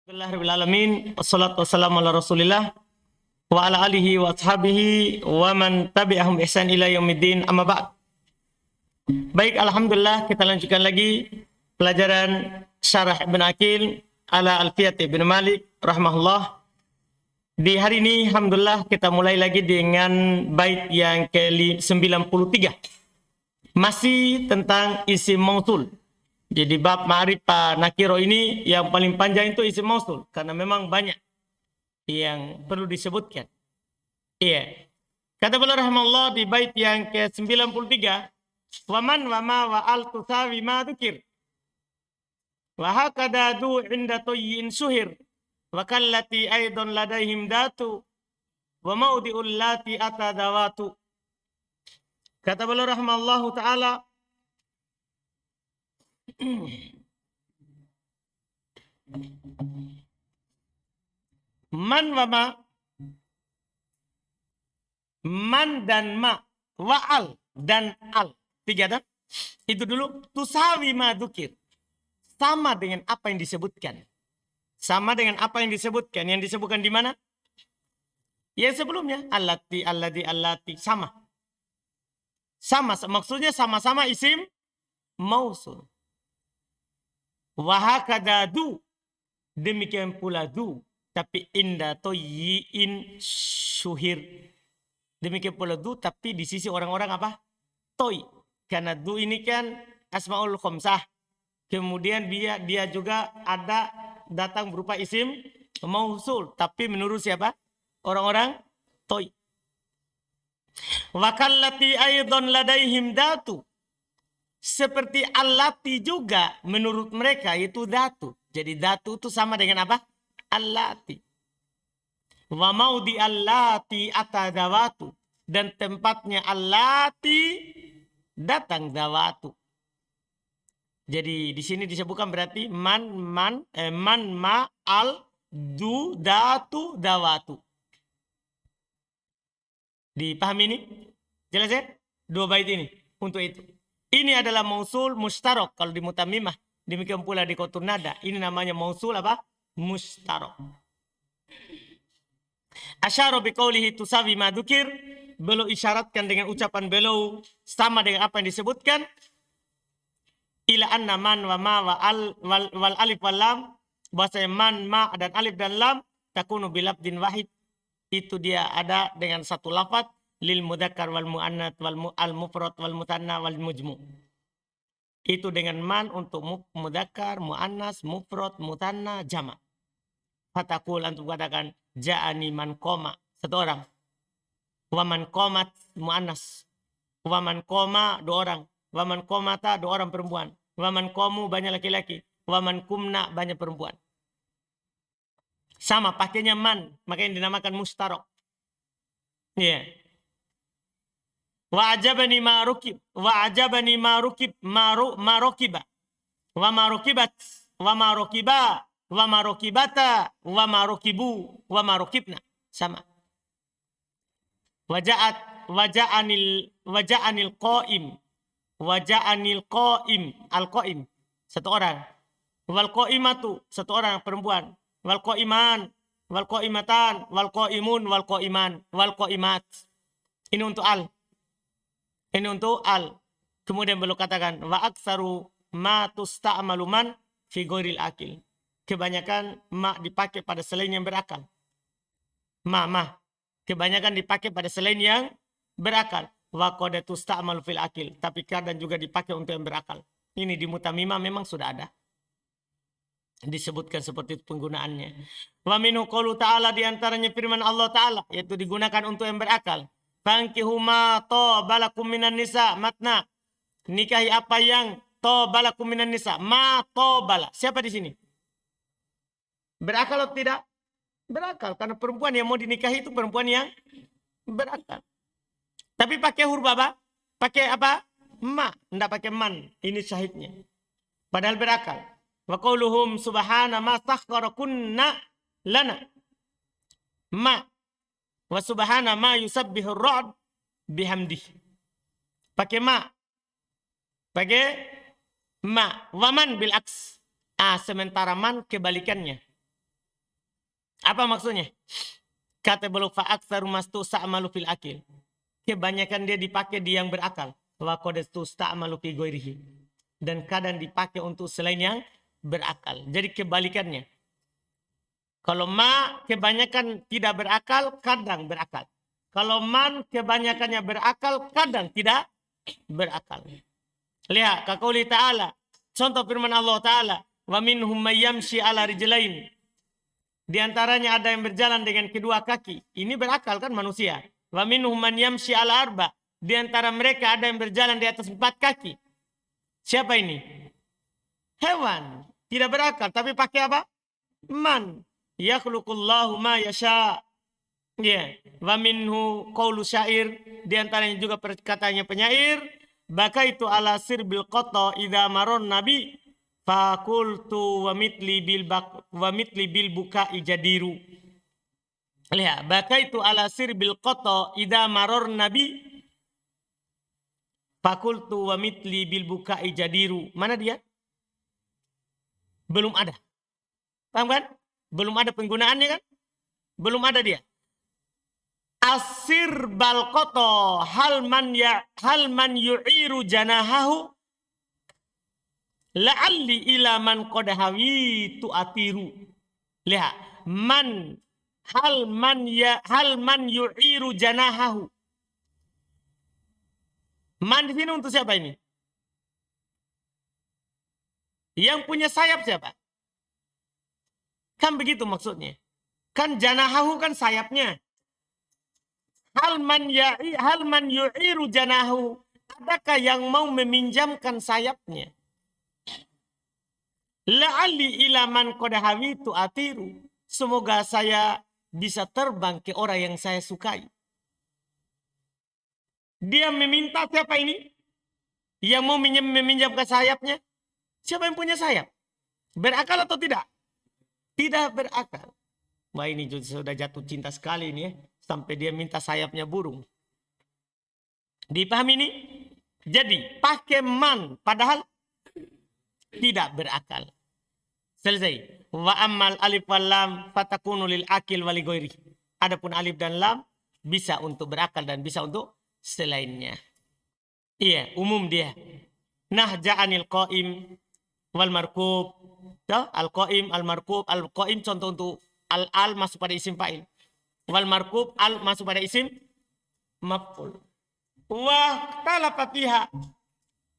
Alhamdulillahirrahmanirrahim. Wassalatu wassalamu ala rasulillah wa ala alihi wa ashabihi wa man tabi'ahum ihsan ila yaumiddin, amma ba'd. Baik, alhamdulillah kita lanjutkan lagi pelajaran Syarah Ibn Aqil ala Alfiyat Ibn Malik rahimahullah. Di hari ini alhamdulillah kita mulai lagi dengan bait yang ke-93. Masih tentang isim mausul. Jadi bab ma'rifah nakiro ini yang paling panjang itu isim mausul karena memang banyak yang perlu disebutkan. Iya. Kata beliau rahimahullah di bait yang ke-93, wa man wa ma wa al tusawi ma dzukir. Wa hakada du inda tayyin suhir. Wa kallati aidan ladaihim datu. Wa maudiul lati atadawatu. Kata beliau rahimahullah taala, man wa ma, man dan ma, wa al dan al, tiga dah. Itu dulu. Tusawi ma dzukir, sama dengan apa yang disebutkan. Sama dengan apa yang disebutkan. Yang disebutkan di mana? Yang sebelumnya. Allati, alladhi, allati. Sama. Sama. Maksudnya sama-sama isim mausul. Wahakada du. Demikian pula du. Tapi inda toyi'in syuhir. Demikian pula du. Tapi di sisi orang-orang apa? Toy. Karena du ini kan asma'ul khomsah. Kemudian dia juga ada datang berupa isim mausul. Tapi menurut siapa? Orang-orang toy. Wakallati aydon ladaihim datu. Seperti allati juga menurut mereka itu datu. Jadi datu itu sama dengan apa? Allati. Wa maudi allati atadawatu. Dan tempatnya allati datang dawatu. Jadi di sini disebutkan berarti man ma al du datu dawatu. Dipahami ini? Jelas ya? Dua bait ini untuk itu. Ini adalah mausul mustarok kalau di mutamimah. Demikian pula di qatur nada. Ini namanya mausul apa? Mustarok. Asyara biqaulihi tusawi ma dzukir. Beliau isyaratkan dengan ucapan beliau sama dengan apa yang disebutkan. Ila anna man wa ma wa al wal alif wal lam, bahasa man, ma dan alif dan lam takunu bilabdin wahid. Itu dia ada dengan satu lafaz lil mudzakkar wal muannats wal al mufrad wal mutanna wal mujmu. Itu dengan man untuk mudzakkar, muannas, mufrad, mutanna, jama'. Fatakul antum katakan ja'ani man qoma, satu orang. Wa man qomat muannas. Wa man qoma dua orang. Wa man qomata dua orang perempuan. Wa man qomu banyak laki-laki. Wa man kumna banyak perempuan. Sama pakainya man, makanya dinamakan mustarok. Iya. Yeah. Wa ajabani ma rukib, wa ajabani ma rukib, ma rukiba. Wa ma rukibat, wa ma rukiba, wa ma rukibata, wa ma rukibu, wa ma rukibna. Sama. Waja'anil qaim. Waja'anil qaim, al-qaim, satu orang. Wal qaimatu, satu orang perempuan. Wal qaiman, wal qaimatan, wal qaimun, wal qaiman, wal qaimat. Ini untuk al. Ini untuk al. Kemudian beliau katakan wa aktsaru ma tusta'malu man fi ghairil akil. Kebanyakan ma dipakai pada selain yang berakal. Ma. Kebanyakan dipakai pada selain yang berakal. Wa qad tusta'malu fil akil. Tapi kadang juga dipakai untuk yang berakal. Ini di mutamimah memang sudah ada. Disebutkan seperti itu penggunaannya. Wa minhu qaulu ta'ala, di antaranya firman Allah Ta'ala, yaitu digunakan untuk yang berakal. Fankihu ma tabalakum minan nisa matna. Nikahi apa yang tabalakum minan nisa. Ma tabala. Siapa di sini? Berakal atau tidak? Berakal. Karena perempuan yang mau dinikahi itu perempuan yang berakal. Tapi pakai huruf apa? Pakai apa? Ma. Tidak pakai man. Ini syahidnya. Padahal berakal. Wa qauluhum subhana ma sakhkharakunna lana. Ma. Wa subhana ma yusabbihu ar-ra'd bihamdih. Pakai ma. Pakai ma. Waman bil aks. Sementara man kebalikannya. Apa maksudnya? Kata beliau fa'aktsaru mastusta'malu fil akil. Kebanyakan dia dipakai di yang berakal. Wa qad tusta'malu fi ghairihi. Dan kadang dipakai untuk selain yang berakal. Jadi kebalikannya. Kalau ma kebanyakan tidak berakal, kadang berakal. Kalau man kebanyakannya berakal, kadang tidak berakal. Lihat, kaqouli ta'ala. Contoh firman Allah Ta'ala. Wa minhum may yamshi ala rijlain. Di antaranya ada yang berjalan dengan kedua kaki. Ini berakal kan manusia. Wa minhum man yamshi ala arba. Di antara mereka ada yang berjalan di atas 4 kaki. Siapa ini? Hewan. Tidak berakal. Tapi pakai apa? Man. Yakhluqullahu ma yasha. Ya. Wa minhu qawlu syair. Di antaranya juga perkataannya penyair. Bakaitu ala sirbil qata idza maron nabi. Fakultu wa mitli bil bukai jadiru. Lihat, bakaitu ala sirbil qata idza maror nabi. Fakultu wa mitli bil bukai jadiru. Mana dia? Belum ada. Paham kan? Belum ada penggunaannya kan? Belum ada dia. Asir bal qata hal man yu'iru janahahu. La'alli ila man qad hawitu atiru. Lihat, hal man yu'iru janahahu. Man di sini untuk siapa ini? Yang punya sayap siapa? Kan begitu maksudnya. Kan janahahu kan sayapnya. Hal man yu'iru janahu. Adakah yang mau meminjamkan sayapnya? La'alli ila man qad hawitu atiru. Semoga saya bisa terbang ke orang yang saya sukai. Dia meminta siapa ini? Yang mau meminjamkan sayapnya? Siapa yang punya sayap? Berakal atau tidak? Tidak berakal. Wah, ini sudah jatuh cinta sekali ini ya. Sampai dia minta sayapnya burung. Dipahami ini? Jadi pakai man padahal tidak berakal. Selesai. Wa ammal alif wal lam fatakunu lil akil wali ghairi. Adapun alif dan lam bisa untuk berakal dan bisa untuk selainnya. Iya, umum dia. Nah, ja'anil qaim wal markub. Al-qaim, al-markub, al-qaim contoh untuk al masuk pada isim fa'il. Wal markub al masuk pada isim maf'ul. Wa talafa fiha.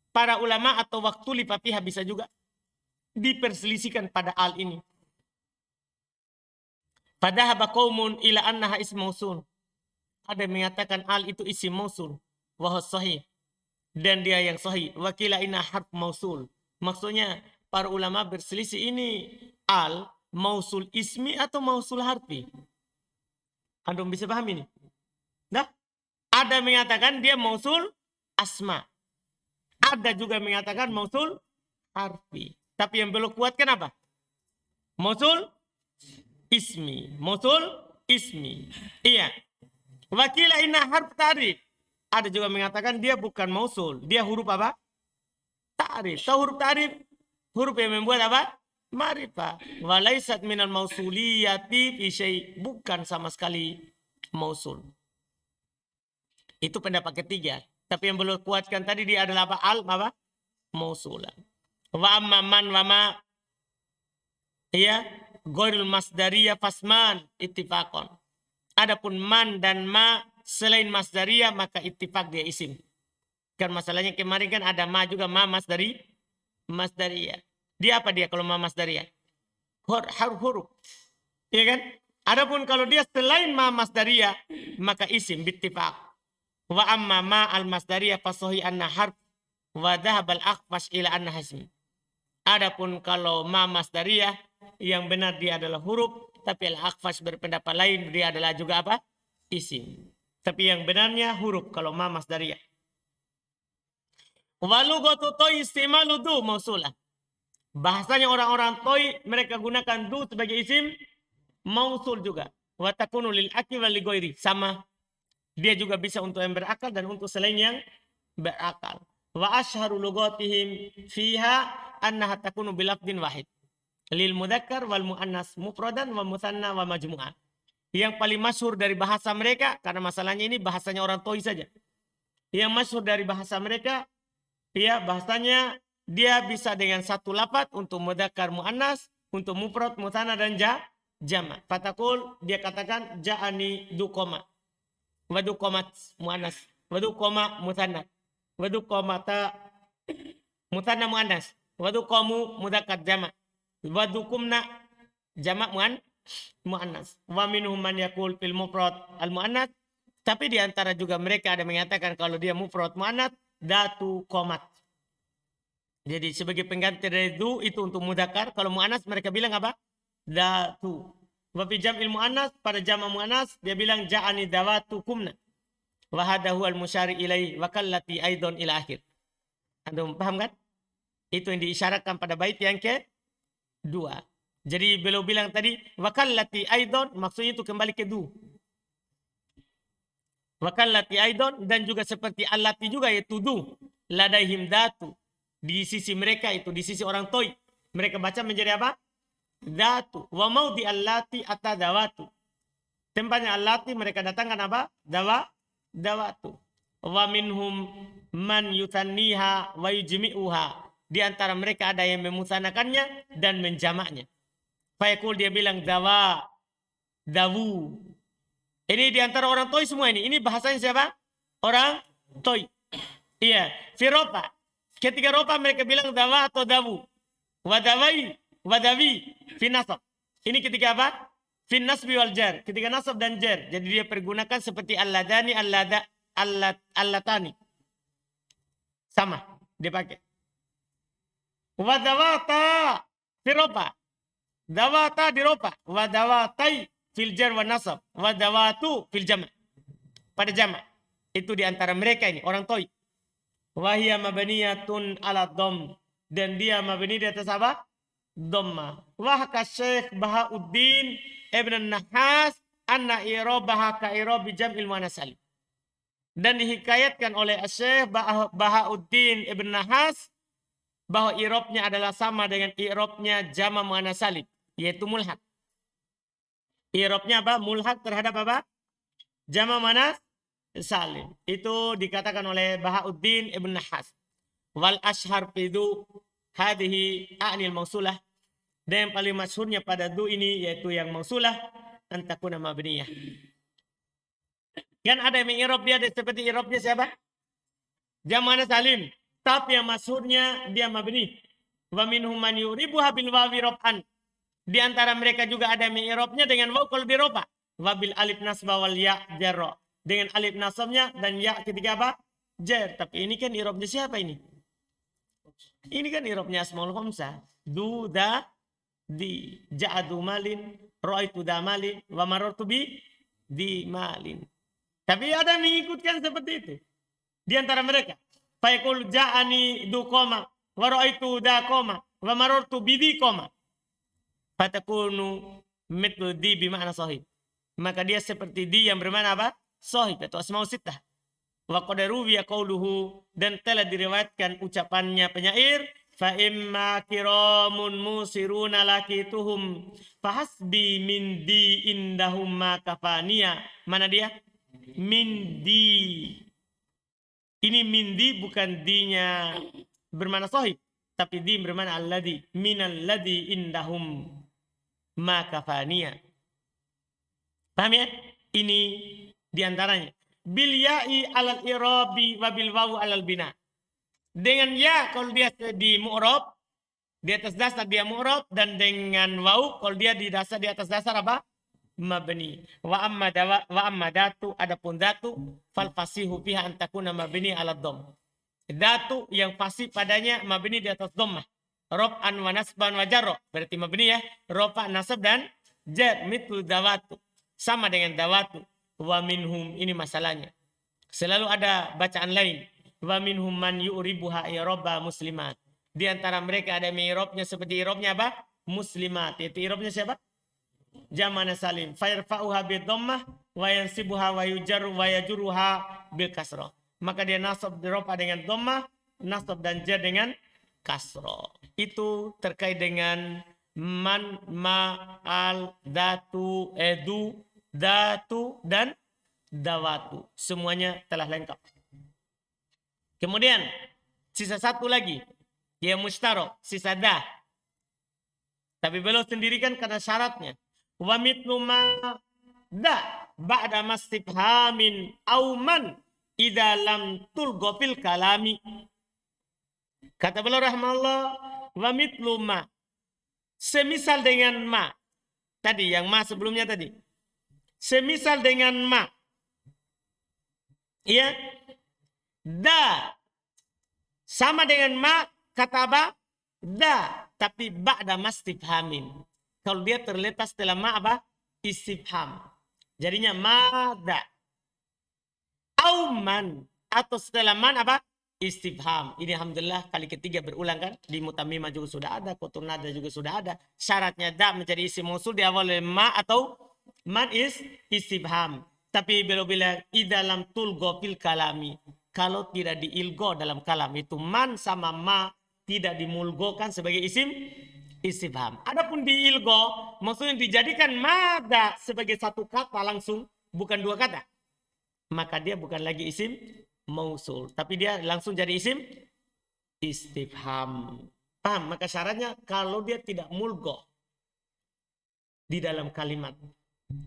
Para ulama atau waktu lipa fiha bisa juga diperselisihkan pada al ini. Fadhahaba qaumun ila annaha ism mausul. Ada yang mengatakan al itu isim mausul. Wa huwa sahih. Dan dia yang sahih. Wa qila inna harf mausul. Maksudnya para ulama berselisih ini al mausul ismi atau mausul harfi. Antum bisa paham ini? Nah, ada yang mengatakan dia mausul asma. Ada juga mengatakan mausul harfi. Tapi yang belum kuat kenapa? Mausul ismi. Mausul ismi. Iya. Wakila inna harf ta'rif. Ada juga mengatakan dia bukan mausul. Dia huruf apa? Ta'rif. Tahu huruf ta'rif? Huruf yang membuat apa? Ma'rifah. Walaisat minal mausuliyati fi syai'. Bukan sama sekali mausul. Itu pendapat ketiga. Tapi yang belum kuatkan tadi dia adalah apa? Al apa? Mausulan. Wa amma man wa ma ya ghairul masdariyah fasman ittifaqan. Adapun man dan ma selain masdariyah maka ittifaq dia isim. Kan masalahnya kemarin kan ada ma juga ma masdariyah. Dia apa dia kalau ma masdariyah? Huruf. Iya kan? Adapun kalau dia selain ma masdariyah maka isim bittifaq. Wa amma ma al masdariyah fasahi anna harf wa dhahab al akhfash ila anna hasm. Adapun kalau ma masdariyah yang benar dia adalah huruf, tapi al akhfash berpendapat lain dia adalah juga apa? Isim. Tapi yang benarnya huruf kalau ma masdariyah. Wa lughatu toy istimalu du mausulah. Bahasanya orang-orang toy mereka gunakan du sebagai isim mausul juga. Wa takunu lil akil wal ghairi. Sama. Dia juga bisa untuk yang berakal dan untuk selain yang berakal. Wa ashharu lughatihim fiha annaha takunu bilafdin wahid. lil mudzakkar wal muannas mufradan wa mutsanna wa majmu'ah. Yang paling masyhur dari bahasa mereka, karena masalahnya ini bahasanya orang Toi saja. Yang masyhur dari bahasa mereka, ya bahasanya dia bisa dengan satu lafaz untuk mudzakkar muannas, untuk mufrad mutsanna dan jamak. Fatakul dia katakan ja'ani dukoma. Wadu komat muannas, wadu koma mutsanna. Wadu komata mutsanna muannas, wadu komu mudzakkar jamak. Wadu kumna jamak muannas. Wa minhum man yaqul fil mufrad al muannas. Tapi di antara juga mereka ada mengatakan kalau dia mufrad muannas datu komat. Jadi sebagai pengganti dari du itu untuk mudzakkar. Kalau muannas mereka bilang apa? Datu. Wa fi jam'il muannas, pada jamak muannas dia bilang ja'ani dawatu kumna. Wa hadahu al musyari ilai wa kallati aidon ila akhir. Anda paham kan? Itu yang diisyaratkan pada bait yang kedua. Jadi beliau bilang tadi wa kallati aidon, maksudnya itu kembali ke du. Wa kallati aidon, dan juga seperti allati juga yaitu du. Ladaihim datu. Di sisi mereka itu, di sisi orang Toi. Mereka baca menjadi apa? Datu. Wa maudi allati atadawatu. Tempatnya allati mereka datangkan apa? Dawatu. Wa minhum man yutanniha wa yujmi'uha. Di antara mereka ada yang memusanakannya dan menjamaknya. Fayaqul dia bilang dawa, dawu. Ini di antara orang Toi semua ini. Ini bahasanya siapa? Orang Toi. Iya, firopa. Ketika ropa mereka bilang dawa atau dawu. Wadawai, wadawi, finasab. Ini ketika apa? Finnasbi wal jar. Ketika nasab dan jar. Jadi dia pergunakan seperti alladani, allatani. Sama, dia pakai. Wadawata, firopa. Dawata di ropa. Wadawatai fil jar wa nasab. Wadawatu fil jama'. Pada jama'. Itu di antara mereka ini, orang Toi. Wahia mabaniyatun ala dom. Dan dia mabani di atas apa? Dhamma. Wahaka Syekh Bahauddin Ibn Nahas anna i'rabaha ka i'rabi jam'il muannas salim. Dan dihikayatkan oleh Syekh Bahauddin Ibn Nahas bahwa i'rabnya adalah sama dengan i'rabnya jama' muannas salim, yaitu mulhaq. I'rabnya apa? Mulhaq terhadap apa? Jama' muannas salim. Itu dikatakan oleh Bahauddin Ibn Nahas. Wal ashhar fidu hadhihi a'nil mausulah. Dan yang paling masyhurnya pada du ini yaitu yang mausulah antakuna mabniyah. Kan ada yang mengirob dia seperti irobnya siapa? Jama' salim. Tapi yang masyhurnya dia mabni. Wa minhum man yuribuha bil wawi raf'an. Di antara mereka juga ada yang mengirobnya dengan waw kalau di rofa. Wa bil alif nasba wal ya jarra. Dengan alif nasabnya dan ya ketika apa? Jar. Tapi ini kan irobnya siapa ini? Ini kan irobnya asmaul khamsah. Du, da, di. Ja'adu malin, ro'aitu da malin, wa marortu bi, di malin. Tapi ada yang mengikutkan seperti itu. Di antara mereka. Fayaqul ja'ani du koma, wa ro'aitu da koma, wa marortu bi di koma. Fatakunu mitlu di bima'na sahih. Maka dia seperti di yang bermakna apa? Sahih atau asmaul sittah. Wa qadaru ya qauluhu, dan telah diriwayatkan ucapannya penyair fa imma kiramun musiruna lakituhum fahasbi min di indahum ma kafania. Mana dia? Min di. Ini min di bukan dinya bermakna sahih, tapi di bermakna alladhi, minal ladhi indahum ma kafania. Paham ya? Ini diantaranya. Bil ya'i alal irabi wa bil wawu alal bina. Dengan ya kalau dia di mu'rab, di atas dasar dia mu'rab, dan dengan wawu kalau dia di atas dasar apa? Mabni. Wa amma datu, adapun datu fal fasihu fiha an takuna mabni ala dhamm. Datu yang fasih padanya mabni di atas dhammah. Raf'an wa nasban wa jarra. Berarti mabni ya, rafa, nasab dan jar. Mithlu dawatu. Sama dengan dawatu. Wa minhum, ini masalahnya. Selalu ada bacaan lain. Wa minhum man yu'ribuha i'raba muslimat. Di antara mereka ada i'rabnya seperti i'rabnya apa? Muslimat. Itu i'rabnya siapa? Jamana salim. Fairfa'uha bi dhammah wa yansibuha wa yujarru wa yajruha bil kasrah. Maka dia nasab rafa dengan dhammah, nasab dan jar dengan kasrah. Itu terkait dengan man, ma, al, datu, edu, datu, dan dawatu. Semuanya telah lengkap. Kemudian sisa satu lagi, ya mustarok, sisa da. Tapi belum sendirikan karena syaratnya. Wa mitlu ma da ba'da mastifhamin auman idza lam tulgo fil kalami. Kata beliau rahimahullah, wa mitlu ma, semisal dengan ma tadi, yang ma sebelumnya tadi, semisal dengan ma, ya, da sama dengan ma, kata apa? Da, tapi ba'da mastifhamin. Kalau dia terletak setelah ma apa? Istifham. Jadinya mada. Auman, atau setelah man apa? Istifham. Ini alhamdulillah kali ketiga berulang kan. Di mutamimah juga sudah ada, kotor nada juga sudah ada. Syaratnya da menjadi isim mausul di awal oleh ma atau man istifham. Tapi beliau bilang idalam tulgo fil kalami. Kalau tidak diilgo dalam kalam, itu man sama ma tidak dimulgokan sebagai isim istifham. Adapun diilgo, maksudnya dijadikan mada sebagai satu kata langsung, bukan dua kata, maka dia bukan lagi isim mausul, tapi dia langsung jadi isim istifham. Paham? Maka syaratnya kalau dia tidak mulgo di dalam kalimat,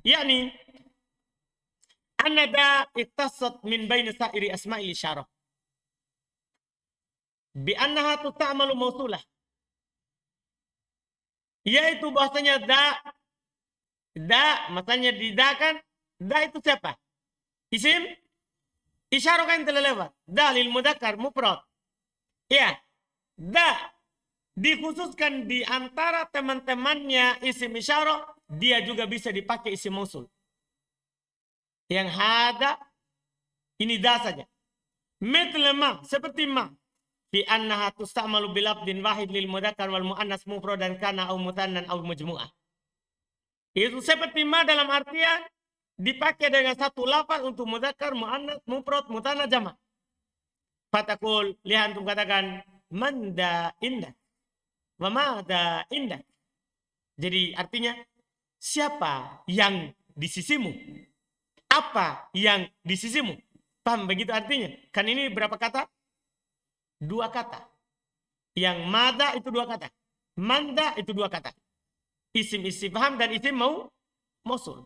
yakni anada iktasat min baini sa'iri asma'il isyarah bi annaha tuta'malu mausulah, yaitu bahasanya da, makanya di da kan, da itu siapa? Isim isyarah kan telah lewat. Da lil mudzakkar mufrad. Ya, da dikhususkan di antara teman-temannya isim isyarah, dia juga bisa dipakai isim mausul. Yang hada ini da saja. Mithla ma, seperti ma, fi annaha tusta'malu bil lafdin wahid lil mudzakkar wal muannas mufradan kana au mutannan au majmu'ah. Itu seperti ma dalam artian dipakai dengan satu lafaz untuk mudzakkar, muannas, mufrad, mutanna, jama'. Fatakul, lihat antum katakan manda indak wa mada indak. Jadi artinya siapa yang di sisimu? Apa yang di sisimu? Paham begitu artinya? Kan ini berapa kata? Dua kata. Yang mada itu dua kata. Manda itu dua kata. Isim istifham dan isim mausul.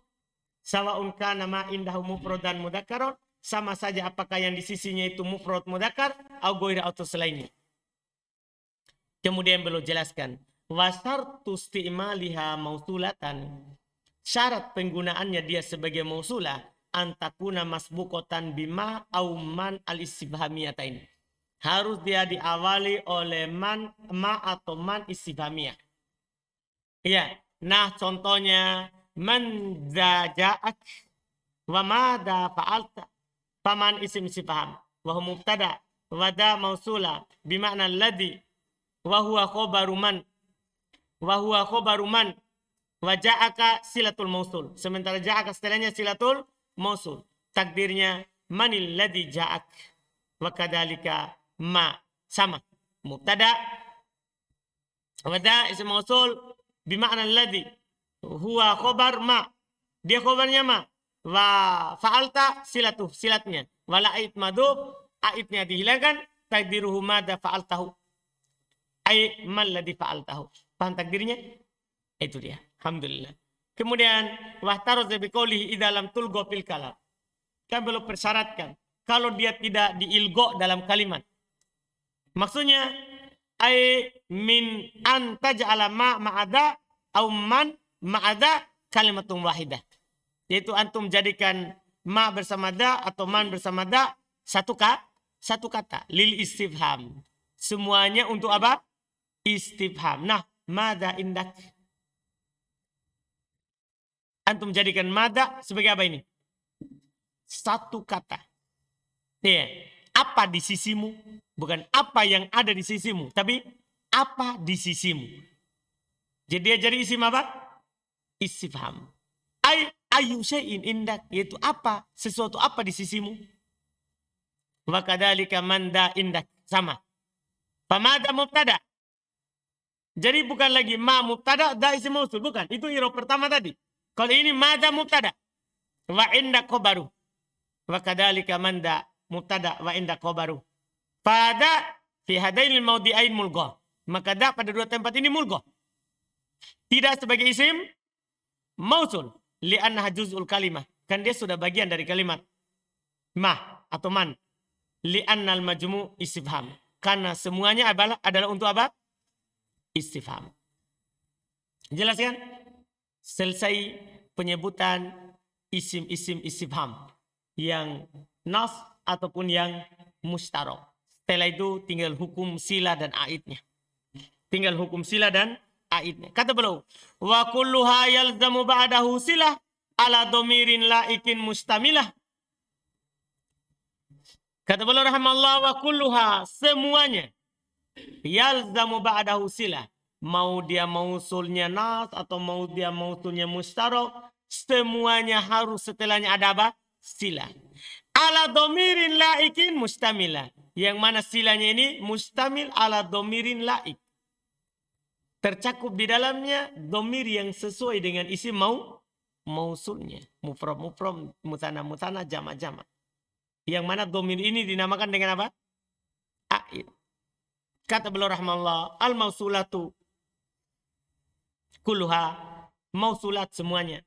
Sawa'un kana ma indahu mufrad dan mudzakkar, sama saja apakah yang di sisinya itu mufrad mudzakkar atau ghair atau selainnya. Kemudian beliau jelaskan, wasartu isti'maliha mausulatan. Syarat penggunaannya dia sebagai mausulah antakuna masbuqatan bima au man al-istifhamiyatain. Harus dia diawali oleh man, ma atau man istifhamiyah. Iya, nah contohnya man ja'ak wa mada fa'alta. Paman isim istifham wa huwa mubtada wa da mausula bima'na alladhi wa huwa khabaru man wa ja'aka silatul mausul. Sementara ja'aka setelahnya silatul mausul. Takdirnya manil ladzi ja'ak wa kadzalika ma, sama mubtada wa da isim mausul bima'na alladzi huwa khabar ma, dia khabarnya ma, wa fa'alta silatnya, wala ait madhuf, aitnya dihilangkan, takdiruhu madza fa'altahu ay mal ladzi fa'altahu. Paham takdirnya? Itu dia. Alhamdulillah. Kemudian wahtaroz biqoulihi idza lam tulgo fil kalam. Kan belum persyaratkan kalau dia tidak diilgo dalam kalimat. Maksudnya ay min an taj'ala ma ma'ada au man ma'ada kalimatun wahidah. Yaitu antum jadikan ma bersama da atau man bersama da satu kata lil istifham. Semuanya untuk apa? Istifham. Nah, mada indak. Antum jadikan mada sebagai apa ini? Satu kata. Ya, apa di sisimu? Bukan apa yang ada di sisimu, tapi apa di sisimu. Jadi dia jadi isim apa? Istifham. Ayu syai'in indak, yaitu apa? Sesuatu apa di sisimu? Wa kadzalika manda indak, sama. Famada mubtada. Jadi bukan lagi ma mubtada da isim mausul, bukan. Itu i'rab pertama tadi. Kalau ini mada mubtada wa inda khabaru. Wa kadzalika man da mubtada wa inda khabaru. Pada fi hadainil maudi'ain mulghah. Maka da pada dua tempat ini mulghah. Tidak sebagai isim mausul li'annaha juz'ul kalimah. Kan dia sudah bagian dari kalimat ma atau man. Li'annal majmu' istifham. Karena semuanya adalah untuk apa? Istifham. Jelas kan? Selesai penyebutan isim-isim istifham yang nas ataupun yang mustarok. Setelah itu tinggal hukum sila dan aidnya. Tinggal hukum sila dan aidnya. Kata beliau, wa kulluha yalzamu ba'dahu silah ala domirin laikin mustamilah. Kata beliau rahimallahu wa kulluha, semuanya yalzamu ba'dahu silah. Mau dia mausulnya nas atau mau dia mausulnya mustarok, semuanya harus setelahnya ada apa? Silah. Ala domirin laikin mustamila. Yang mana silanya ini mustamil ala domirin laik. Tercakup di dalamnya domir yang sesuai dengan isi mausulnya. Mufrad, mutana, jama'. Yang mana domir ini dinamakan dengan apa? Aid. Kata beliau rahmatullah, al-mausulatu kulluha, mausulat semuanya.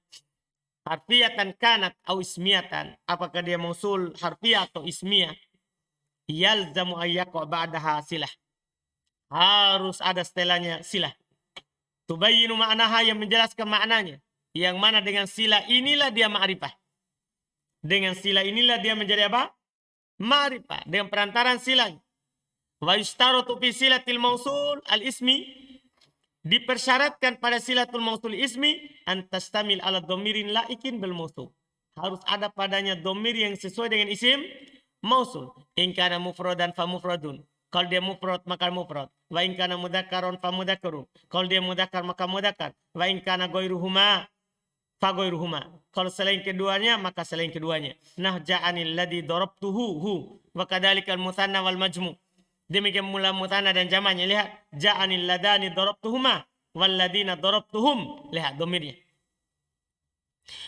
Harfiyatan kanat au ismiyatan. Apakah dia mausul harfiyah atau ismiyah? Yalzamu ayyaqa ba'daha silah. Harus ada setelahnya silah. Tubayyinu ma'naha, yang menjelaskan maknanya. Yang mana dengan sila inilah dia ma'rifah. Dengan sila inilah dia menjadi apa? Ma'rifah. Dengan perantaran silanya. Wa yustaratu fi silatil mausul al-ismi. Dipersyaratkan pada silatul mausul ismi antastamil ala domirin laikin bil mausul. Harus ada padanya domir yang sesuai dengan isim mausul. In kana mufradan fa mufradun. Kalau dia mufrad maka mufrad. Wa in kana mudzakarun fa mudzakarun. Kalau dia mudzakar maka mudzakar. Wa in kana ghairuhuma fa ghairuhuma. Kalau selain keduanya maka selain keduanya. Nah ja'anil ladzi darabtuhu hu wa kadzalikal mutsanna wal majmu'. Demikian mula mutana dan jamaknya. Lihat, ja'anil ladani darabtuhuma wal ladina darabtuhum. Lihat domirnya.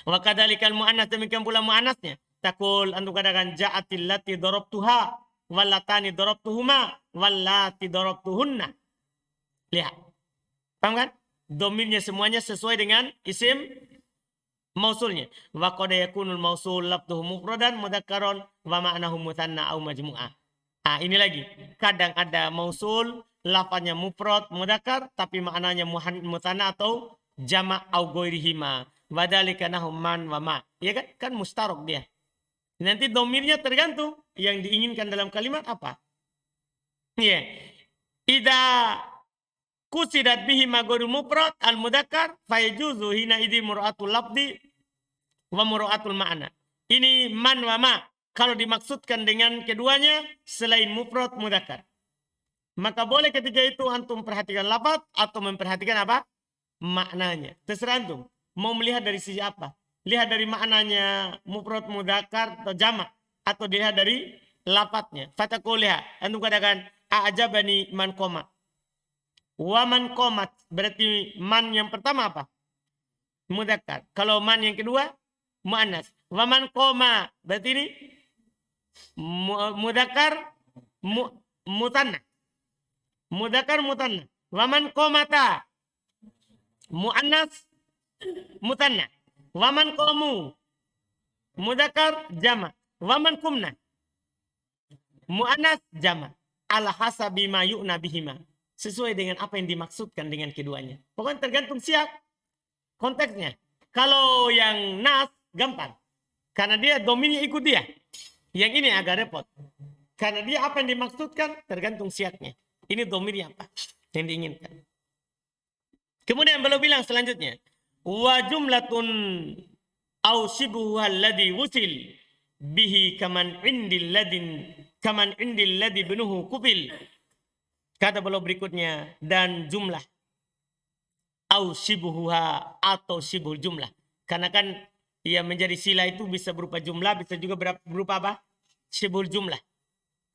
Wa kadzalikal muannas, demikian pula muannasnya. Takul antum katakan ja'atil lati darabtuha wal latani darabtuhuma wal lati darabtuhunna. Lihat. Paham kan? Domirnya semuanya sesuai dengan isim mausulnya. Wa qad yakunul mausul lafdhuhu mufradan mudzakkaran wa ma'nahu mutsanna au majmu'ah. Nah, ini lagi. Kadang ada mausul, lafaznya mufrad, mudzakkar, tapi maknanya mutsanna atau jama' au ghairihima. Wadzalika nahum man wa ma. Ya kan? Kan mustarok dia. Nanti domirnya tergantung yang diinginkan dalam kalimat apa. Ya. Idza kusidat bihi maghairul mufrad al mudzakkar fa yajuzu hina idzi mur'atul lafzi wa mur'atul ma'na. Ini man wa ma. Kalau dimaksudkan dengan keduanya selain mufrad mudzakkar. Maka boleh ketika itu antum perhatikan lafaz atau memperhatikan apa? Maknanya. Terserah antum. Mau melihat dari sisi apa? Lihat dari maknanya mufrad mudzakkar atau jamak, atau dilihat dari lafaznya. Fataqul lihat. Antum katakan a'jabani man qoma. Wa man qomat. Berarti man yang pertama apa? Mudzakkar. Kalau man yang kedua muannas. Wa man qoma. Berarti ini mudzakkar mutanna. Mudzakkar mutanna. Wa man qomata. Muannas mutanna. Wa man qamu. Mudzakkar jama. Wa man qumna. Muannas jama. Ala hasabi ma yu'na bihima. Sesuai dengan apa yang dimaksudkan dengan keduanya. Pokoknya tergantung siap konteksnya. Kalau yang nas gampang. Karena dia dominnya ikut dia. Yang ini agak repot. Karena dia apa yang dimaksudkan tergantung siaknya. Ini domirnya apa yang diinginkan. Kemudian beliau bilang selanjutnya. Wa jumlatun au shibuha alladhi wusil bihi kaman indil ladhi benuhu kupil. Kata beliau berikutnya. Dan jumlah. Au shibuha atau shibuh jumlah. Karena kan yang menjadi sila itu bisa berupa jumlah, bisa juga berupa apa? Syibul jumlah.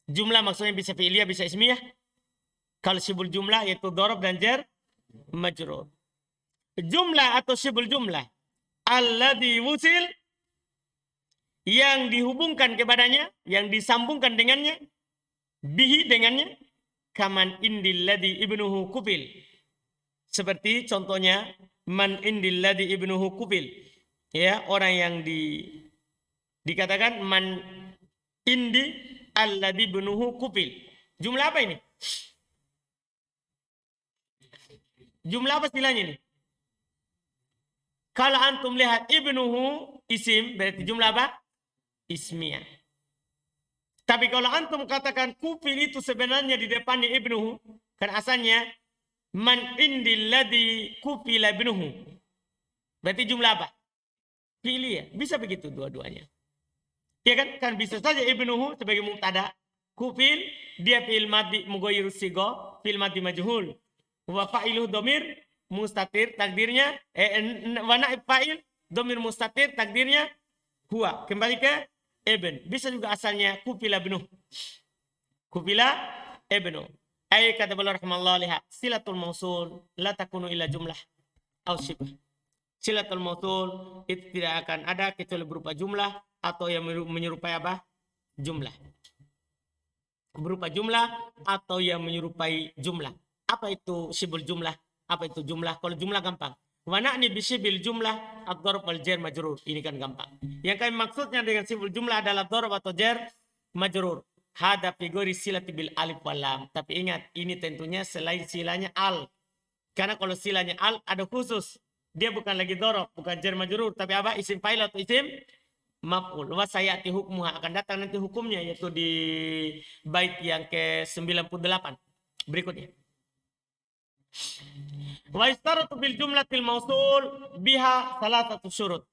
Jumlah maksudnya bisa fi'liyah, bisa ismiyah. Kalau syibul jumlah yaitu dorob dan jar, majrur. Jumlah atau syibul jumlah alladzi wusil, yang dihubungkan kepadanya, yang disambungkan dengannya, bihi dengannya, kaman indil ladzi ibnuhu kufil. Seperti contohnya man indil ladzi ibnuhu kufil. Ya, orang yang dikatakan man indi alladzi ibnuhu kufil. Jumlah apa ini? Jumlah apa istilahnya ini? Kalau antum lihat ibnuhu isim, berarti jumlah apa? Ismiyah. Tapi kalau antum katakan kufil itu sebenarnya di depannya ibnuhu, kan asalnya man indil ladzi kufila ibnuhu. Berarti jumlah apa? Fi'liyah. Bisa begitu dua-duanya. Ya kan? Kan bisa saja ibnuhu sebagai mubtada. Kufil dia fi'il madhi mughayyir sigha, fi'il madhi majhul. Wa fa'iluhu dhamir mustatir, takdirnya wa na'ib fa'il dhamir mustatir, takdirnya huwa. Kembali ke ibn. Bisa juga asalnya kufila ibnuh. Kufila ibnuh. Ay kata beliau rahimallahu liha, silatul mausul la takunu illa jumlah au syibh. Silatul mausul itu tidak akan ada kecuali berupa jumlah atau yang menyerupai apa? Jumlah. Berupa jumlah atau yang menyerupai jumlah. Apa itu syibul jumlah? Apa itu jumlah? Kalau jumlah gampang. Wa na'ni bi syibil jumlah ad-dharb wal jar majrur. Ini kan gampang. Yang kami maksudnya dengan syibul jumlah adalah dharb atau jar majrur. Hada figuri silati bil alif wal lam. Tapi ingat, ini tentunya selain silanya al. Karena kalau silanya al ada khusus. Dia bukan lagi dharb, bukan jar majrur, tapi apa? Isim fa'il atau isim maf'ul. Wa sayati hukmuha, akan datang nanti hukumnya, yaitu di bait yang ke-98 berikutnya. Wa istaratu bil jumlatil mausul biha salasatu syurut.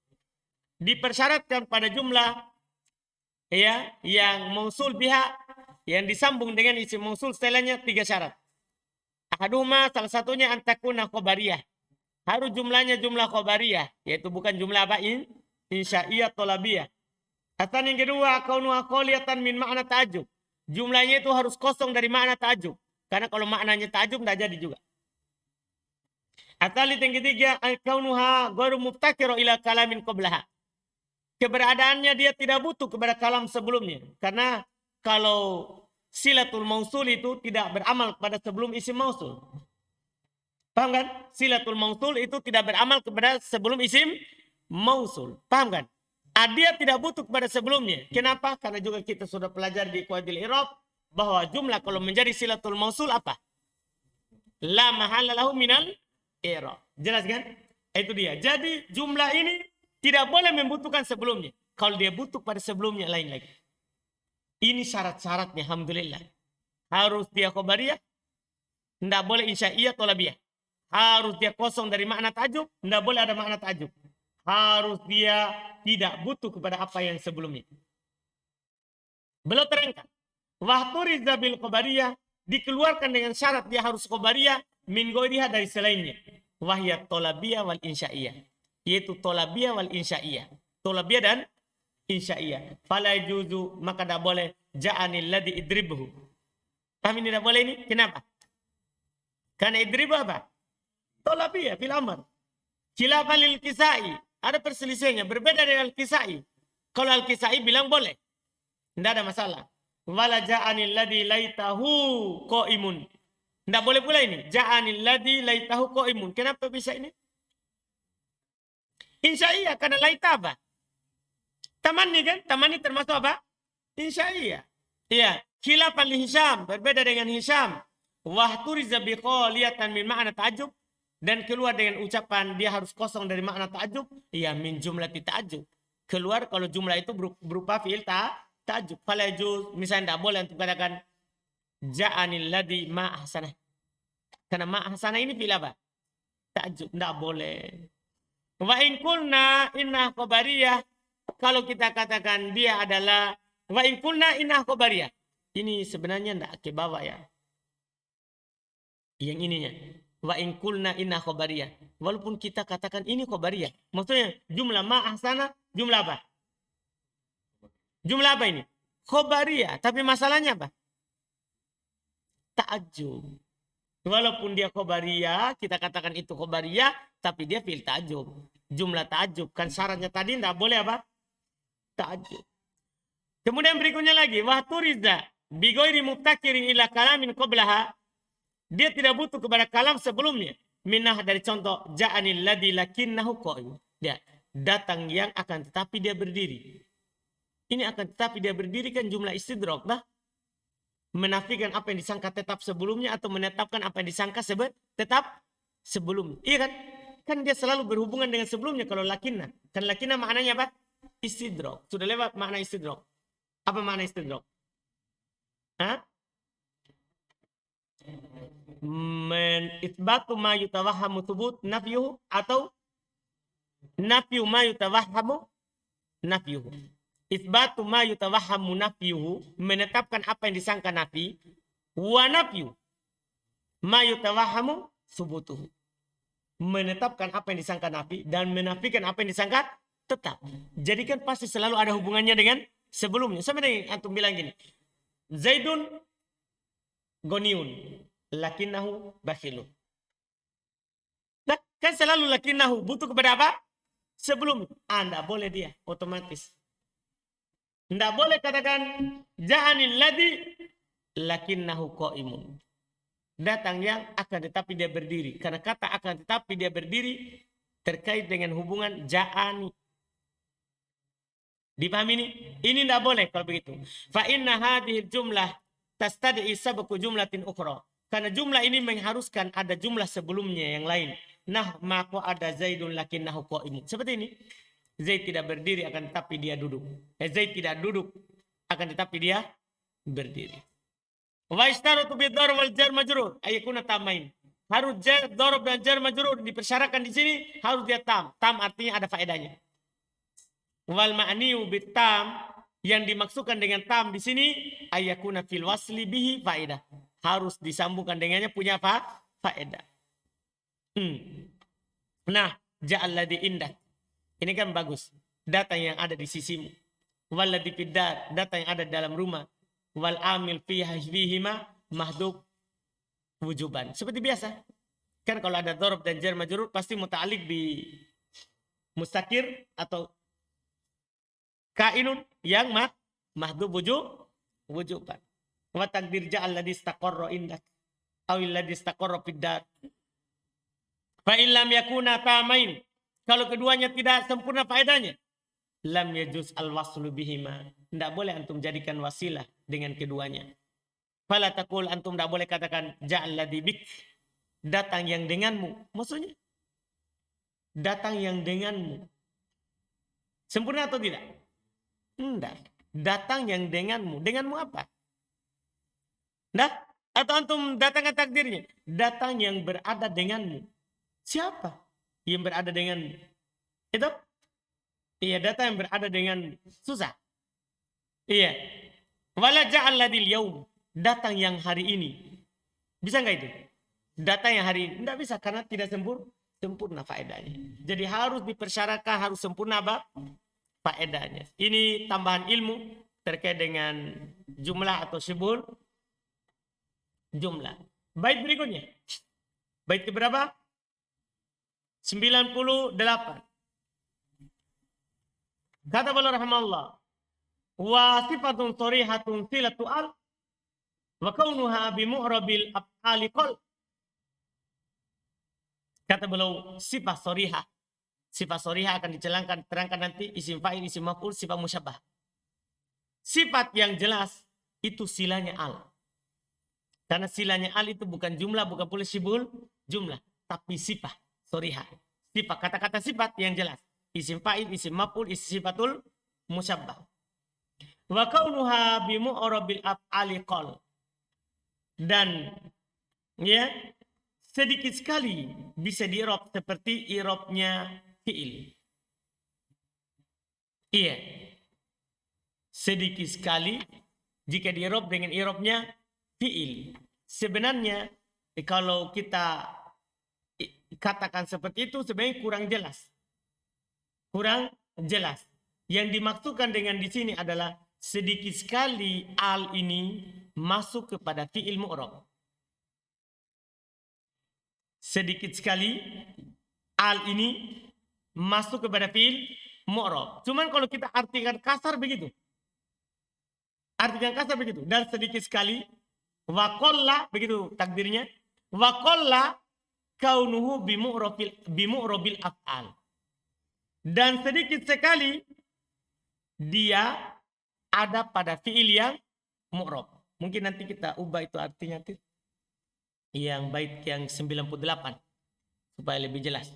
Dipersyaratkan pada jumlah ya yang mausul biha, yang disambung dengan isim mausul setelahnya 3 syarat. Ahaduma, salah satunya antakuna khobariyah. Harus jumlahnya jumlah khobariyah, yaitu bukan jumlah apa? Insya'iyah tolabiyah. Atau yang kedua, kaunuha qoliyatan min makna ta'ajub. Jumlahnya itu harus kosong dari makna ta'ajub. Karena kalau maknanya ta'ajub tidak jadi juga. Atau yang ketiga, kaunuha ghairu muftakiru ila kalamin qablaha. Keberadaannya dia tidak butuh kepada kalam sebelumnya. Karena kalau silatul mausul itu tidak beramal pada sebelum isim mausul. Paham kan? Silatul mausul itu tidak beramal kepada sebelum isim mausul. Paham kan? Dia tidak butuh kepada sebelumnya. Kenapa? Karena juga kita sudah pelajari di qaidil i'rab bahwa jumlah kalau menjadi silatul mausul apa? La mahalla lahu minal i'rab. Jelas kan? Itu dia. Jadi jumlah ini tidak boleh membutuhkan sebelumnya. Kalau dia butuh pada sebelumnya lain lagi. Ini syarat-syaratnya, alhamdulillah. Harus dia khobariyah, tidak boleh insya'iyah tolabiyah. Harus dia kosong dari makna ta'ajub, tidak boleh ada makna ta'ajub. Harus dia tidak butuh kepada apa yang sebelumnya. Beliau terangkan, wahturiza bil khobariyah, dikeluarkan dengan syarat dia harus khobariyah min ghairiha, dari selainnya. Wahyat tolabiyah wal insya'iyah, yaitu tolabiyah wal insya'iyah. Tolabiyah dan insya'iyah. Fala juzu, maka tidak boleh ja'anil ladhi idribhu. Paham ini tidak boleh ini? Kenapa? Karena idribhu apa? Tolabiyah fil amr. Khilafan lil kisai. Ada perselisihannya. Berbeda dengan al-kisai. Kalau al-kisai bilang boleh. Tidak ada masalah. Wala ja'anil ladhi laitahu qa'imun. Tidak boleh pula ini. Ja'anil ladhi laitahu qa'imun. Kenapa bisa ini? Insya'iyah. Karena laita apa? Tamani kan? Tamani termasuk apa? Insya'iyah. Iya. Khilafan li Hisham. Berbeda dengan Hisham. Wahturiza biqaliyatan min ma'na ta'ajub. Dan keluar dengan ucapan dia harus kosong dari makna ta'ajub. Ya min jumlah ta'ajub. Keluar kalau jumlah itu berupa fi'il ta'ajub. Fala yajuz, misalnya tidak boleh untuk katakan ja'anil ladhi ma'ahsanah. Karena ma'ahsanah ini fi'il apa? Ta'ajub. Tidak boleh. Wa in kulna inna khobariyah. Kalau kita katakan dia adalah wa in kulna inna khobariyah. Ini sebenarnya tidak ke bawah ya. Yang ininya. Wa in kulna inna khobariyah. Walaupun kita katakan ini khobariyah. Maksudnya jumlah ma'ahsana, jumlah apa? Jumlah apa ini? Khobariyah. Tapi masalahnya apa? Ta'ajub. Walaupun dia khobariyah, kita katakan itu khobariyah, tapi dia fi'il ta'jub. Jumlah ta'jub. Kan syaratnya tadi tidak boleh apa? Ta'jub. Kemudian berikutnya lagi. Wahturiza bigoiri mubtakirin ila kalamin qablaha. Dia tidak butuh kepada kalam sebelumnya. Minah dari contoh. Ja'anil ladhi lakinnahu qa'im. Dia datang yang akan tetapi dia berdiri. Ini akan tetapi dia berdiri kan jumlah istidrak. Nah, menafikan apa yang disangka tetap sebelumnya atau menetapkan apa yang disangka tetap sebelumnya. Iya kan? Kan dia selalu berhubungan dengan sebelumnya kalau lakinna. Kan lakinna maknanya apa? Istidrak. Sudah lewat makna istidrak. Apa makna istidrak? Hah? Isbatu ma yutawahhamu thubut nafyuhu atau nafyu ma yutawahhamu nafyuhu. Isbatu ma yutawahhamu nafyuhu, menetapkan apa yang disangka nafi, wa nafyu ma yutawahhamu subutuhu, menetapkan apa yang disangka nafi dan menafikan apa yang disangka tetap. Jadi kan pasti selalu ada hubungannya dengan sebelumnya. Sama dengan antum bilang gini, Zaidun goniun lakinnahu bakhilun. Nah, kan selalu lakinnahu butuh kepada apa? Sebelum. Anda boleh dia otomatis. Tidak boleh katakan ja'anil ladhi lakinnahu qa'imun. Datang yang akan tetapi dia berdiri. Karena kata akan tetapi dia berdiri terkait dengan hubungan ja'ani. Dipahami ini? Ini tidak boleh kalau begitu. Fa inna hadhil jumlah tastadi'i sabqu jumlatin ukhra. Karena jumlah ini mengharuskan ada jumlah sebelumnya yang lain. Nah, maka ada Zaidun lakinnahu qa'imun. Seperti ini. Zaid tidak berdiri akan tetapi dia duduk. Zaid tidak duduk akan tetapi dia berdiri. Wa ishtaratu bid-darb wal jar majrur ayakuna tamain. Harus jar, darab dan jar majrur dipersyaratkan di sini harus dia tam. Tam artinya ada faedahnya. Wal ma'niu bit-tam, yang dimaksudkan dengan tam di sini ayakuna fil wasli bihi faedah. Harus disambungkan dengannya punya apa? Faedah. Nah, ja'al ladhi indak. Ini kan bagus. Data yang ada di sisimu. Walladhi fiddar, data yang ada dalam rumah. Wal amil fihima mahdub wujuban. Seperti biasa. Kan kalau ada dhorob dan jar majrur pasti muta'alik bi mustakir atau kainun yang mahdub wujuban. Wa takdir ja'al ladhi istaqarra indak. Awil ladhi istaqarra fiddar. Fa illam yakuna tamain. Kalau keduanya tidak sempurna faedahnya, lam yajuz al-waslu bihima. Tidak boleh antum jadikan wasilah dengan keduanya. Fala taqul, antum tidak boleh katakan ja'al ladhi bik, datang yang denganmu. Maksudnya datang yang denganmu. Sempurna atau tidak? Tidak. Datang yang denganmu. Denganmu apa? Nah, atau antum datangkan takdirnya. Datang yang berada denganmu. Siapa yang berada denganmu? Itu? Iya, datang yang berada dengan susah. Iya. Wala ja'al ladil yaum. Datang yang hari ini. Bisa nggak itu? Datang yang hari ini. Nggak bisa karena tidak sempurna faedahnya. Jadi harus dipersyaratkan, harus sempurna apa? Faedahnya. Ini tambahan ilmu terkait dengan jumlah atau syibul jumlah. Bait berikutnya. Bait keberapa? 98. Kata beliau rahimahullah, wa sifatun sharihatun silatu al wa kaunuha bi mu'rabil af'ali qal. Kata beliau sifat sharihah. Sifat sharihah akan terangkan nanti isim fa'il, isim maf'ul, sifat musyabbah. Sifat yang jelas itu silanya al. Karena silanya al itu bukan jumlah, bukan pula syibul jumlah, tapi sifat sharihah. Sifat, kata-kata sifat yang jelas. Isim fa'il, isim maf'ul, isim sifatul musyabbah. Wa kaunuha bi mu'rabil af'ali qal. Dan ya sedikit sekali bisa di-i'rab seperti i'rabnya fi'il. Iya. Sedikit sekali jika di-i'rab dengan i'rabnya fi'il. Sebenarnya kalau kita katakan seperti itu sebenarnya kurang jelas. Kurang jelas. Yang dimaksudkan dengan di sini adalah sedikit sekali al ini masuk kepada fi'il mu'rab. sedikit sekali al ini masuk kepada fiil mu'rab. Cuman kalau kita artikan kasar begitu. Artikan kasar begitu. Dan sedikit sekali wa qalla begitu takdirnya. Wa qalla kaunuhu bimu'rabil af'al. Dan sedikit sekali dia ada pada fiil yang mu'rab. Mungkin nanti kita ubah itu artinya tuh. Yang bait yang 98 supaya lebih jelas.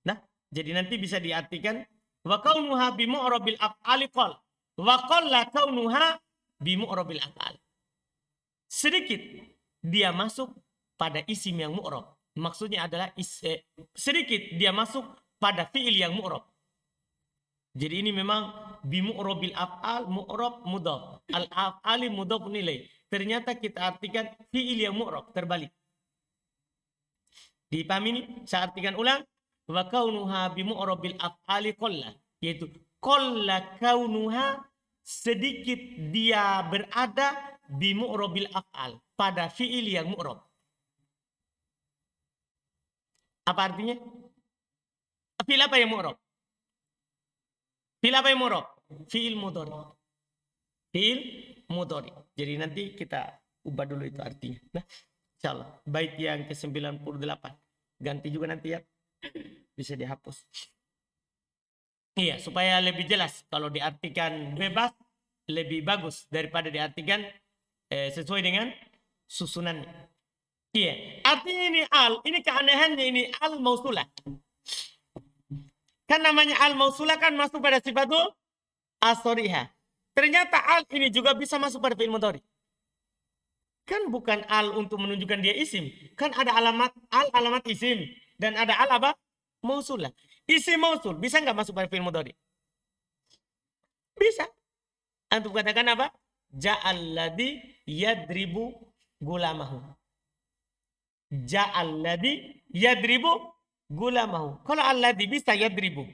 Nah, jadi nanti bisa diartikan wa kaunuha bi mu'rabil af'ali qal wa qalla kaunuha bi mu'rabil af'al. Sedikit dia masuk pada isim yang mu'rab. Maksudnya adalah sedikit dia masuk pada fi'il yang mu'rab. Jadi ini memang bi mu'rabil af'al mu'rab mudhaf. Al af'ali mudhaf nilai. Ternyata kita artikan fi'il yang mu'rab terbalik. Dipahami ini? Saya artikan ulang. Wa kaunuha bimu'rabil af'ali qalla. Yaitu qalla kaunuha sedikit dia berada bimu'rabil af'al. Pada fi'il yang mu'rab. Apa artinya? Fi'il apa yang mu'rab? Fi'il apa yang mu'rab? Fi'il mudhari. Fi'il mudhari. Jadi nanti kita ubah dulu itu artinya. Nah, insyaallah. Bait yang ke-98. Ganti juga nanti ya. Bisa dihapus. Iya, supaya lebih jelas. Kalau diartikan bebas, lebih bagus daripada diartikan sesuai dengan susunannya. Iya, artinya ini al. Ini keanehannya ini al mausulah. Kan namanya al mausulah kan masuk pada sifatul as-sorihah. Ternyata al ini juga bisa masuk pada fi'il mudhari. Kan bukan al untuk menunjukkan dia isim. Kan ada alamat al, alamat isim. Dan ada al apa? Mausulah. Isim mausul. Bisa nggak masuk pada fi'il mudhari? Bisa. Antum katakan apa? Ja'alladhi yadribu gulamahu. Ja'alladhi yadribu gulamahu. Kalau alladhi bisa yadribu.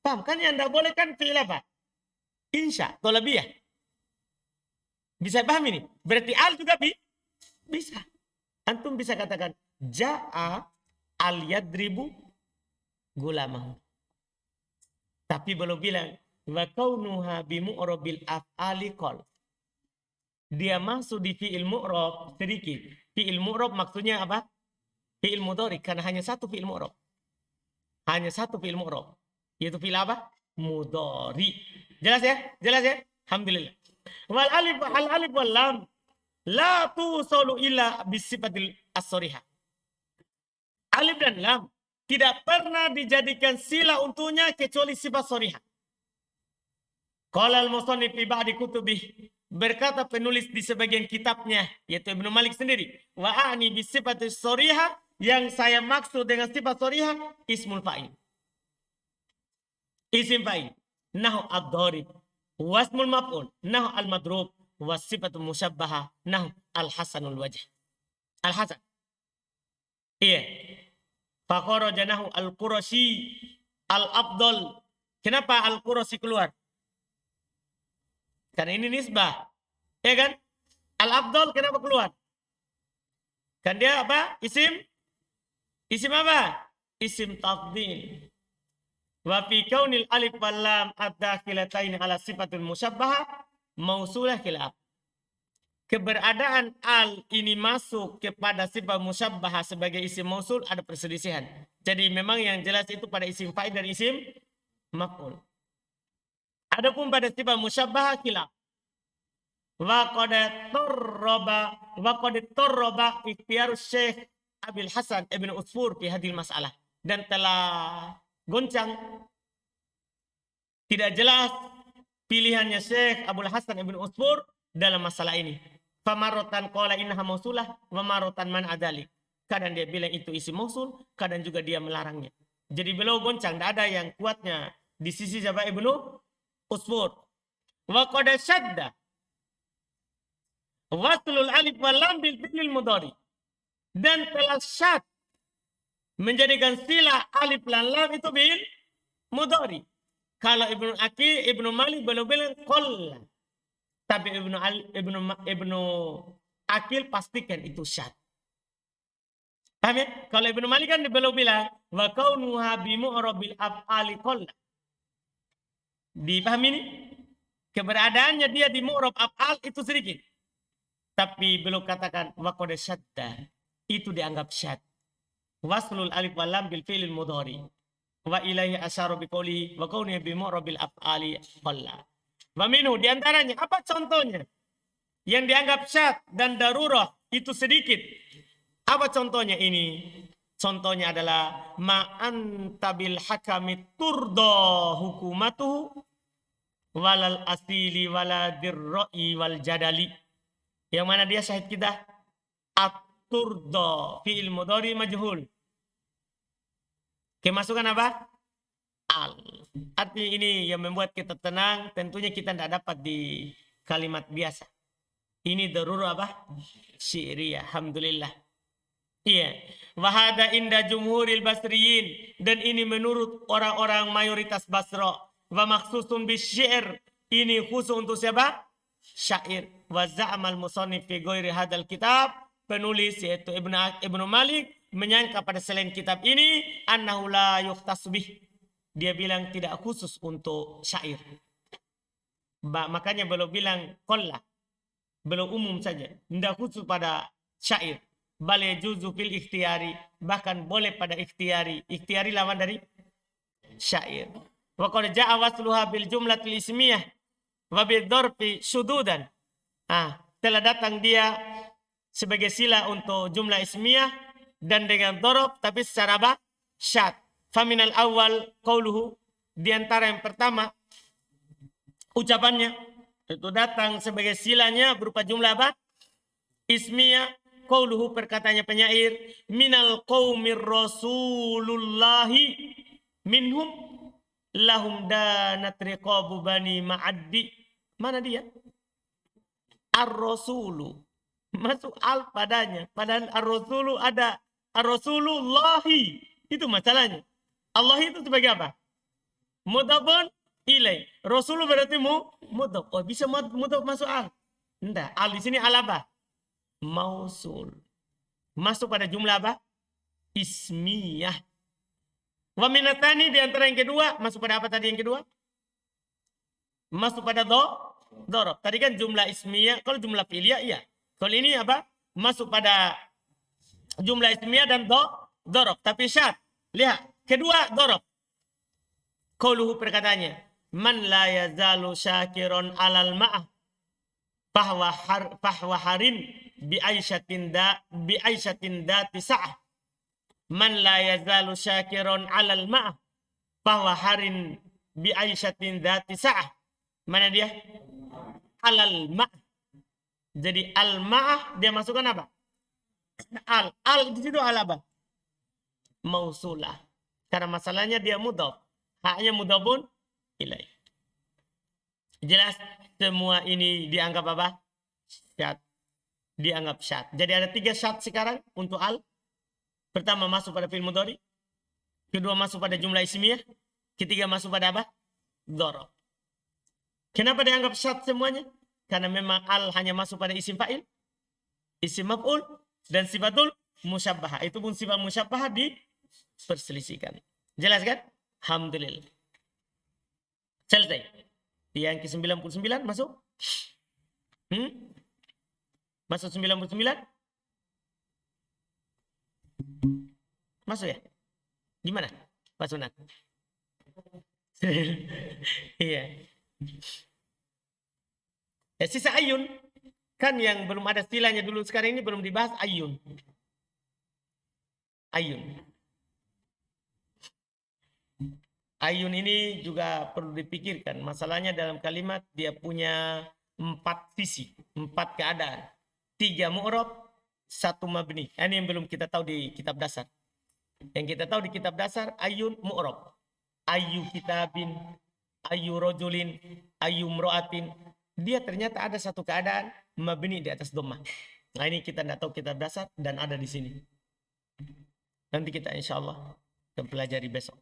Paham? Kan yang tidak boleh kan fi'il apa? Insya. Tolabiyah. Bisa paham ini? Berarti al juga bisa. Antum bisa katakan ja'a al yadribu gulamahu. Tapi belum bilang wa kaunuha bi mu'rabil af'ali qal. Dia masuk di fi'il mu'rab sedikit. Fi'il mu'rab maksudnya apa? Fi'il mudhari karena hanya satu fi'il mu'rab. Hanya satu fi'il mu'rab. Yaitu fi'il apa? Mudhari. Jelas ya? Jelas ya? Alhamdulillah. Wal alif wal lam la tusalu illa bisifatil as-sorihah. Alif dan lam tidak pernah dijadikan sila untuknya kecuali sifat sorihah. Qala al-musannif fi ba'di kutubih, berkata penulis di sebagian kitabnya yaitu Ibnu Malik sendiri, wa ani bisifatis sorihah, yang saya maksud dengan sifat sorihah ismul fa'il. Isim fa'il. Nahu ad-dharib. Wasmul maf'ul. Nahu al-madrub. Wasifatul musyabbaha. Nahu al-hasanul wajh. Al-hasan. Iya. Fakharaja nahu al-qurashi al-afdal. Kenapa al-qurashi keluar? Karena ini nisbah. Ya kan? Al-afdal kenapa keluar? Kan dia apa? Isim? Isim apa? Isim tafdhil. Wa fi kaunil alif wal lam ad-dakhilataini ala sifatul musyabbaha mausulah khilaf. Keberadaan al ini masuk kepada sifat musyabbaha sebagai isim mausul ada perselisihan. Jadi memang yang jelas itu pada isim fa'il dan isim maf'ul. Adapun pada sifat musyabbaha khilaf. Wa qad tarraba ikhtiyarus Syekh Abil Hasan Ibn Utsfur fi hadhil masalah, dan telah goncang tidak jelas pilihannya Syekh Abul Hasan Ibn Utsfur dalam masalah ini. Famarotan qala innaha mausulah wa marotan man adalik. Kadang dia bilang itu isim mausul, kadang juga dia melarangnya. Jadi beliau goncang, tidak ada yang kuatnya di sisi Syekh Ibn Utsfur. Wa qad syadda waslul alif wal lam bil fi'il mudhari, dan telah syad menjadikan sila alif dan lam itu bil mudhari. Kalau Ibnu Malik belum bilang qalla, tapi Ibnu Akil pastikan itu syad. Paham ya? Kalau Ibnu Malik kan beliau bilang wa kaunuha bi mu'rabil af'ali qalla. Dipahami ini? Keberadaannya dia di mu'rab af'al itu sedikit. Tapi beliau katakan wa qad syadda. Itu dianggap syad. Waslul alif wal lam bil fi'lil mudhari. Wa ilaihi asyara bi qawlihi wa kaunihi bi mu'rabil af'ali qalla. Wa minhu di antaranya apa contohnya? Yang dianggap syad dan darurah itu sedikit. Apa contohnya ini? Contohnya adalah ma'an tabil hakami turdo hukumatuhu walal asili waladir ro'i wal jadali. Yang mana dia syahid kita? At-turdo fi'il mudhari majhul. Kemasukan apa? Al. Artinya ini yang membuat kita tenang. Tentunya kita tidak dapat di kalimat biasa. Ini darurah apa? Syi'riyah. Alhamdulillah. Iya. Wahada inda jumhuril basriyin. Dan ini menurut orang-orang mayoritas Basra. Wa maksusun bisyir. Ini khusus untuk siapa? Syair. Wa za'amal musannif fi ghairi hadal kitab. Penulis yaitu Ibnu Malik menyangka pada selain kitab ini annahu la yukhtas bih. Dia bilang tidak khusus untuk syair. Makanya beliau bilang qalla. Belum umum saja, tidak khusus pada syair. Bale juzu fil ikhtiyari, bahkan boleh pada ikhtiyari. Ikhtiyari lawan dari syair. Wa qad jaa wasluha bil jumlatil ismiyah wa bil dzarfi syududan. Telah datang dia sebagai sila untuk jumlah ismiyah dan dengan dzarf tapi secara apa? Syad. Faminal awal qauluhu, di antara yang pertama ucapannya itu datang sebagai silanya berupa jumlah apa? Ismiyah. Qauluhu, perkataannya penyair, minal qaumir rasulullahi minhum lahum danat riqabu bani ma'addi. Mana dia? Ar-rasulu. Masuk al padanya. Padahal ar-rasulu ada. Ar-rasulullahi. Itu masalahnya. Allah itu sebagai apa? Mudhafun ilai. Rasul berarti mudhaf. Oh, bisa mudhaf masuk al. Enggak, al di sini al apa? Mausul. Masuk pada jumlah apa? Ismiyah. Wa minatani di antara yang kedua, masuk pada apa tadi yang kedua? Masuk pada dzaraf. Tadi kan jumlah ismiyah, kalau jumlah fi'liyah iya. Kalau ini apa? Masuk pada jumlah ismiyah dan dzaraf, tapi syad. Lihat, kedua dzaraf. Qauluhu, perkataannya, man la yazalu syakiron alal ma'ah fahwa harin bi aisyatin dati sa'ah. Man la yazalu syakiron alal ma'ah fahwa harin bi aisyatin dati sa'ah. Mana dia? Alal ma'ah. Jadi al ma'ah dia masukkan apa? Al di situ al apa? Mausulah. Karena masalahnya dia mudhaf. Haknya mudhafun ilaih. Jelas semua ini dianggap apa? Syad. Dianggap syad. Jadi ada 3 syad sekarang untuk al. Pertama masuk pada fi'il mudhari. Kedua masuk pada jumlah ismiyah. Ketiga masuk pada apa? Dzaraf. Kenapa dianggap syad semuanya? Karena memang al hanya masuk pada isim fa'il, isim maf'ul, dan sifatul musyabbahah. Itu pun sifat musyabbahah diperselisihkan. Jelas kan? Alhamdulillah. Selesai. Yang ke-99 masuk? Masuk 99? Masuk ya? Gimana Pak Sunat? Iya. Sisa ayun. Kan yang belum ada silanya dulu, sekarang ini belum dibahas ayun. Ayun. Ayun ini juga perlu dipikirkan. Masalahnya dalam kalimat dia punya 4 sisi, 4 keadaan. 3 mu'rab, 1 mabni. Ini yang belum kita tahu di kitab dasar. Yang kita tahu di kitab dasar, ayun mu'rab. Ayu kitabin, ayu rojulin, ayu mro'atin. Dia ternyata ada 1 keadaan mabni di atas dhammah. Nah ini kita tidak tahu kitab dasar dan ada di sini. Nanti kita insya Allah akan pelajari besok.